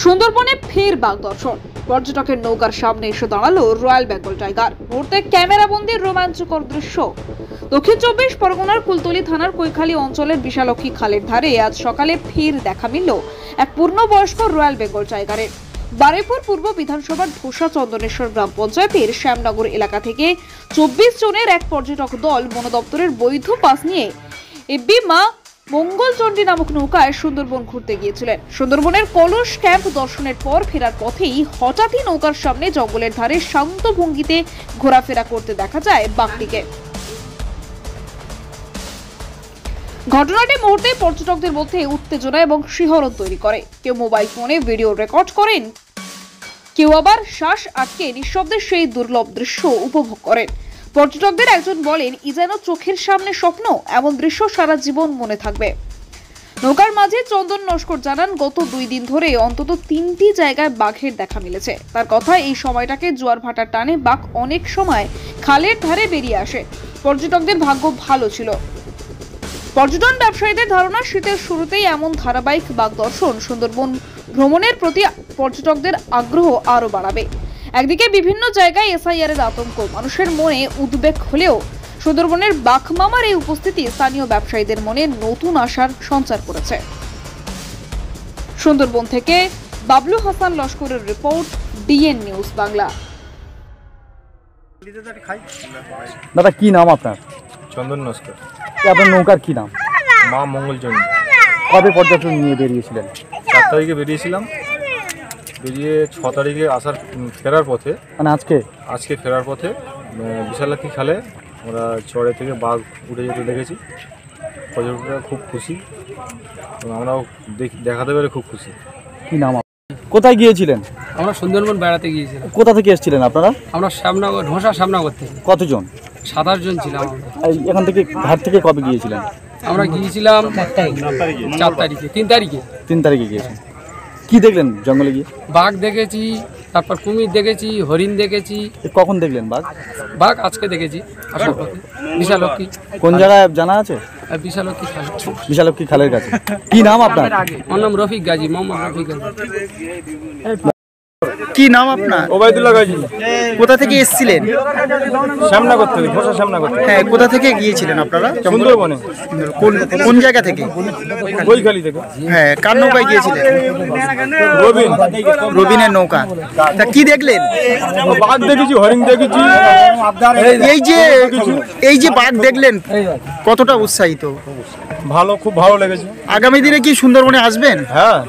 সুন্দরবনে ফের বাঘ দর্শন। পর্যটকের নৌকার সামনে এসে দাঁড়ালো রয়্যাল বেঙ্গল টাইগার। মুহূর্তে ক্যামেরাবন্দির রোমাঞ্চকর দৃশ্য। দক্ষিণ 24 পরগনার কুলতলি থানার কৈখালী অঞ্চলের বিশালক্ষী খালের ধারে আজ সকালে ফের দেখা মিলল এক পূর্ণবয়স্ক রয়্যাল বেঙ্গল টাইগারের। বারুইপুর পূর্ব বিধানসভার ধোসা চন্দনেশ্বর গ্রাম পঞ্চায়েতের শ্যামনগর এলাকা থেকে 24 জনের এক পর্যটক দল বন দপ্তরের বৈধ পাস নিয়ে এব্বি মা মঙ্গলচণ্ডী নামক নৌকায় সুন্দরবন ঘুরতে গিয়েছিলেন। সুন্দরবনের কলস ক্যাম্প দর্শনের পর ফেরার পথেই হঠাৎই নৌকার সামনে জঙ্গলের ধারে শান্ত ভঙ্গিতে ঘোরাফেরা করতে দেখা যায় বাঘটিকে। ঘটনাটি মুহূর্তে পর্যটকদের মধ্যে উত্তেজনা এবং শিহরণ তৈরি করে। কেউ মোবাইল ফোনে ভিডিও রেকর্ড করেন, কেউ আবার শ্বাস আটকে নিঃশব্দে সেই দুর্লভ দৃশ্য উপভোগ করেন। পর্যটকদের একজন বলেন, ই যেন চোখের সামনে স্বপ্ন, এমন দৃশ্য সারা জীবন মনে থাকবে। নৌকার মাঝে চন্দন নস্কর জানান, গত 2 দিন ধরে অন্তত 3টি জায়গায় বাঘের দেখা মিলেছে। তার কথা, এই সময়টাকে জোয়ার ভাটার টানে বাঘ অনেক সময় খালের ধারে বেরিয়ে আসে। পর্যটকদের ভাগ্য ভালো ছিল। পর্যটন ব্যবসায়ীদের ধারণা, শীতের শুরুতেই এমন ধারাবাহিক বাঘ দর্শন সুন্দরবন ভ্রমণের প্রতি পর্যটকদের আগ্রহ আরো বাড়াবে। একদিকে বিভিন্ন জায়গায় এসআইআর এর আতঙ্ক, মানুষের মনে উদ্বেগ হলেও সুন্দরবনের বাঘমামার এই উপস্থিতি স্থানীয় ব্যবসায়ীদের মনে নতুন আশার সঞ্চার করেছে। সুন্দরবন থেকে বাবলু হাসান লস্করের রিপোর্ট, ডিএন নিউজ বাংলা। দাদা, কি নাম আপনার? চন্দন নস্কর। আপনার নৌকার কি নাম? মা মঙ্গলচণ্ডী। কবে পর্যটন নিয়ে বেরিয়েছিলেন? 4 তারিখে বেরিয়েছিলাম, বেরিয়ে 6 তারিখে ফেরার পথে, মানে আজকে ফেরার পথে বিশালক্ষী খালে আমরা চড়ে থেকে বাঘ উঠে যেতে দেখেছি। পর্যটকরা খুব খুশি এবং আমরাও দেখাতে পেরে খুব খুশি। কি নাম? কোথায় গিয়েছিলেন? আমরা সুন্দরবন বেড়াতে গিয়েছিলাম। কোথা থেকে এসেছিলেন আপনারা? আমরা শ্যামনগর, ঢোসা শ্যামনগর থেকে। কতজন? 27 জন ছিলাম। এখান থেকে ঘাট থেকে কবে গিয়েছিলেন? আমরা গিয়েছিলাম 4 তারিখে। 3 তারিখে গিয়েছেন। কি দেখলেন জঙ্গলে গিয়ে? বাঘ দেখেছি, তারপর কুমির দেখেছি, হরিণ দেখেছি। কখন দেখলেন বাঘ? বাঘ আজকে দেখেছি আসার পথে। বিশালক্ষী। কোন জায়গায় জানা আছে? বিশালক্ষী খাল। বিশালক্ষী খালের কাছে। কি নাম আপনার? আমার নাম রফিক গাজী, মোহাম্মদ রফিক গাজী। কি নাম আপনার? ওবায়দুল্লাহ গাজী। কোথা থেকে এসেছিলেন? শ্যামনগর থেকে, ঘোষা শ্যামনগর। হ্যাঁ, কোথা থেকে গিয়েছিলেন আপনারা? সুন্দরবনে। কোন জায়গা থেকে? কৈখালী থেকে। হ্যাঁ, কার নৌকায় গিয়েছিলেন? রবিনের নৌকা। তা কি দেখলেন? বাঘ দেখেছি, হরিণ দেখেছি। এই যে বাঘ দেখলেন, কতটা উৎসাহিত? খুব ভালো লেগেছে। আগামী দিনে কি সুন্দরবনে আসবেন? হ্যাঁ।